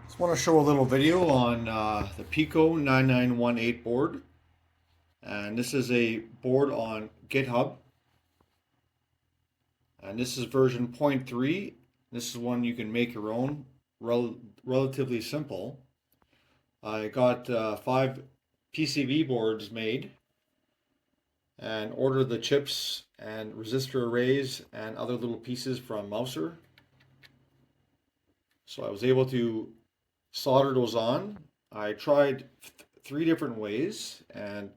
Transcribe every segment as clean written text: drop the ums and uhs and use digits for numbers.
Just want to show a little video on the Pico 9918 board. And this is a board on GitHub. And this is version 0.3. This is one you can make your own, relatively simple. I got 5 PCB boards made and ordered the chips and resistor arrays and other little pieces from Mouser. So I was able to solder those on. I tried 3 different ways and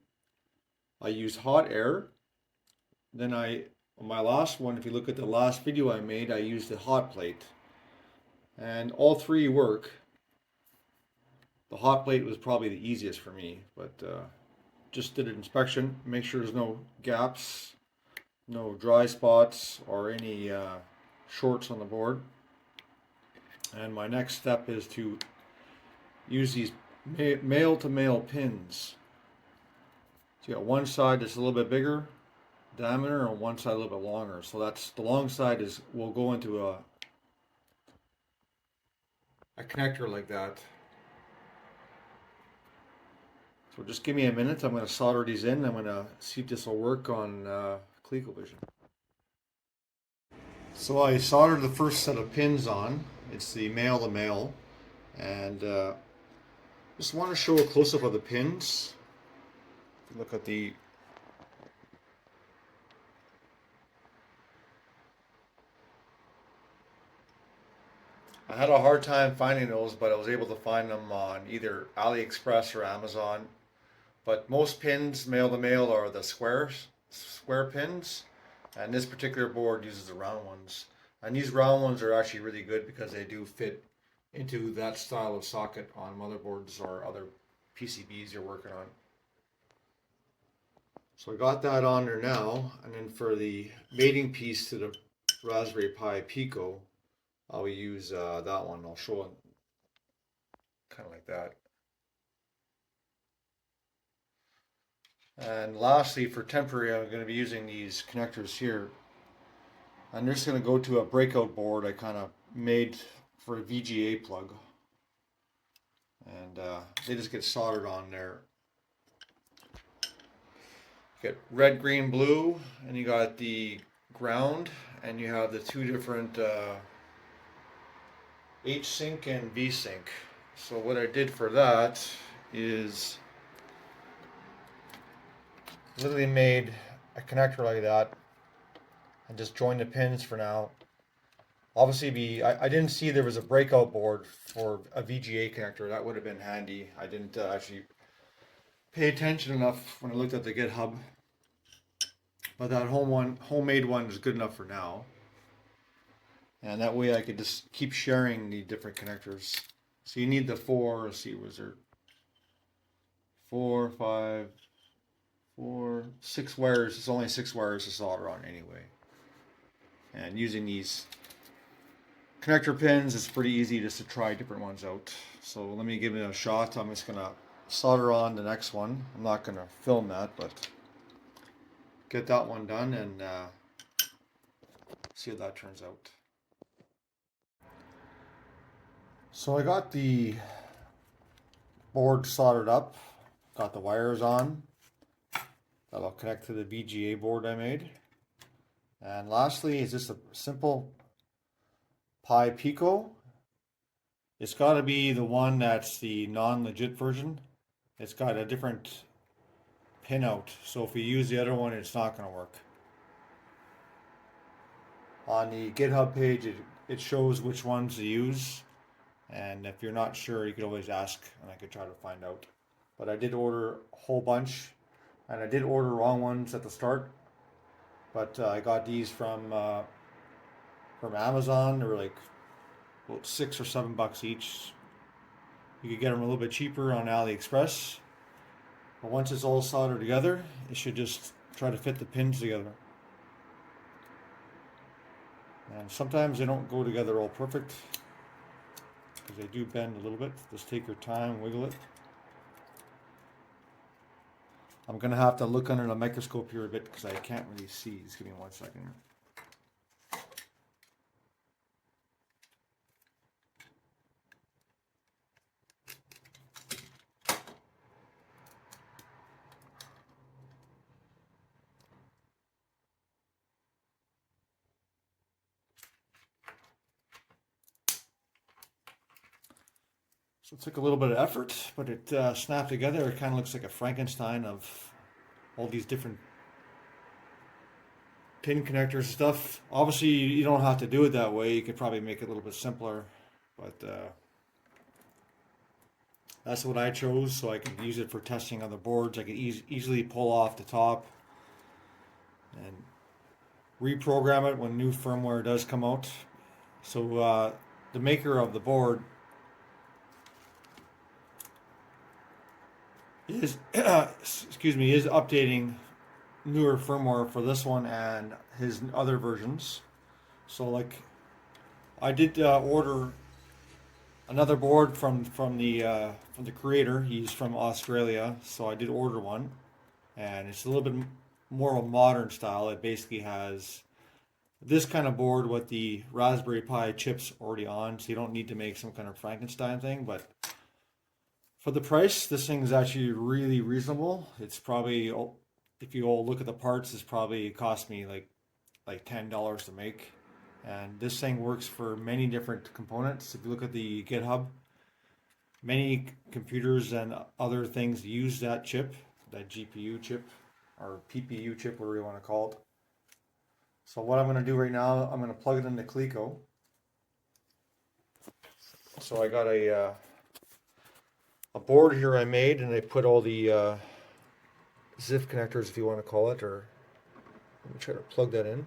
I used hot air. Then on my last one, if you look at the last video I made, I used a hot plate. And all 3 work. The hot plate was probably the easiest for me, but just did an inspection, make sure there's no gaps, no dry spots, or any shorts on the board. And my next step is to use these male-to-male pins. So you got one side that's a little bit bigger diameter and one side a little bit longer. So that's the long side will go into a connector like that. So just give me a minute. I'm going to solder these in. I'm going to see if this will work on colecovision. So I soldered the first set of pins on. It's the male-to-male, and just want to show a close-up of the pins. Look at the I had a hard time finding those, but I was able to find them on either AliExpress or Amazon. But most pins, male to male, are the square pins, and this particular board uses the round ones. And these round ones are actually really good because they do fit into that style of socket on motherboards or other PCBs you're working on. So I got that on there now, and then for the mating piece to the Raspberry Pi Pico, I'll use that one. I'll show it kind of like that. And lastly, for temporary, I'm going to be using these connectors here. I'm just going to go to a breakout board I kind of made for a VGA plug. And they just get soldered on there. You get red, green, blue, and you got the ground, and you have the 2 different H-sync and V-sync. So what I did for that is literally made a connector like that and just joined the pins for now. Obviously, I didn't see there was a breakout board for a VGA connector. That would have been handy. I didn't actually pay attention enough when I looked at the GitHub. But that homemade one is good enough for now. And that way I could just keep sharing the different connectors. So you need the 4, let's see, was there 4, 5, 4, 6 wires. It's only 6 wires to solder on anyway. And using these connector pins, it's pretty easy just to try different ones out. So let me give it a shot. I'm just gonna solder on the next one. I'm not gonna film that, but get that one done and see how that turns out. So I got the board soldered up, got the wires on. That'll connect to the VGA board I made. And lastly is just a simple Pi Pico. It's got to be the one that's the non-legit version. It's got a different pinout, so if we use the other one, it's not going to work. On the GitHub page, it shows which ones to use. And if you're not sure, you could always ask, and I could try to find out. But I did order a whole bunch, and I did order wrong ones at the start. But I got these from Amazon. They were like about $6 or $7 each. You could get them a little bit cheaper on AliExpress. But once it's all soldered together, it should just try to fit the pins together. And sometimes they don't go together all perfect, because they do bend a little bit. Just take your time, wiggle it. I'm going to have to look under the microscope here a bit because I can't really see. Just give me 1 second. It took a little bit of effort, but it snapped together. It kind of looks like a Frankenstein of all these different pin connectors and stuff. Obviously, you don't have to do it that way. You could probably make it a little bit simpler, but that's what I chose, so I could use it for testing on the boards. I could easily pull off the top and reprogram it when new firmware does come out. So the maker of the board is excuse me, is updating newer firmware for this one and his other versions. So like I did order another board from the creator. He's from Australia, so I did order one, and it's a little bit more of a modern style. It basically has this kind of board with the Raspberry Pi chips already on, so you don't need to make some kind of Frankenstein thing. But for the price, this thing is actually really reasonable. It's probably, if you all look at the parts, it's probably cost me like $10 to make. And this thing works for many different components. If you look at the GitHub, many computers and other things use that chip, that GPU chip, or PPU chip, whatever you want to call it. So what I'm going to do right now, I'm going to plug it into Coleco. So I got a board here I made, and I put all the ZIF connectors, if you want to call it, or let me try to plug that in.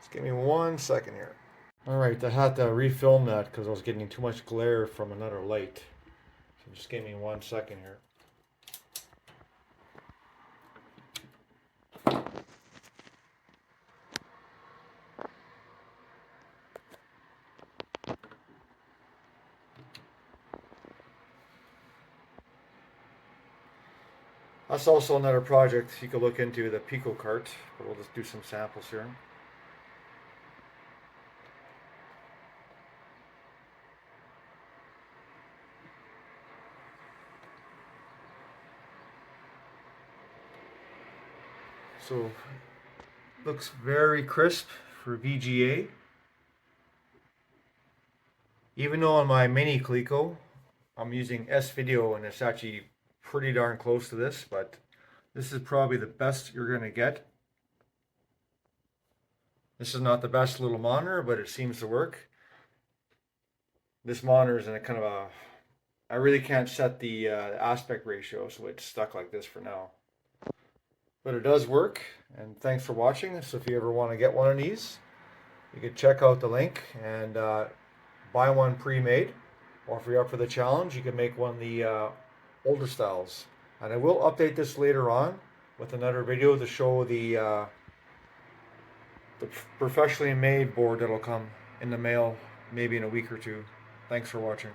Just give me 1 second here. Alright, I had to refilm that because I was getting too much glare from another light. So just give me 1 second here. That's also another project you could look into, the pico cart, but we'll just do some samples here. So, looks very crisp for VGA. Even though on my mini coleco, I'm using S-Video and it's actually pretty darn close to this, but this is probably the best you're going to get. This is not the best little monitor, but it seems to work. This monitor is in a kind of a, I really can't set the aspect ratio, so it's stuck like this for now. But it does work, and thanks for watching. So if you ever want to get one of these, you can check out the link and buy one pre-made, or if you're up for the challenge, you can make one of the older styles. And I will update this later on with another video to show the professionally made board that'll come in the mail maybe in a week or two. Thanks for watching.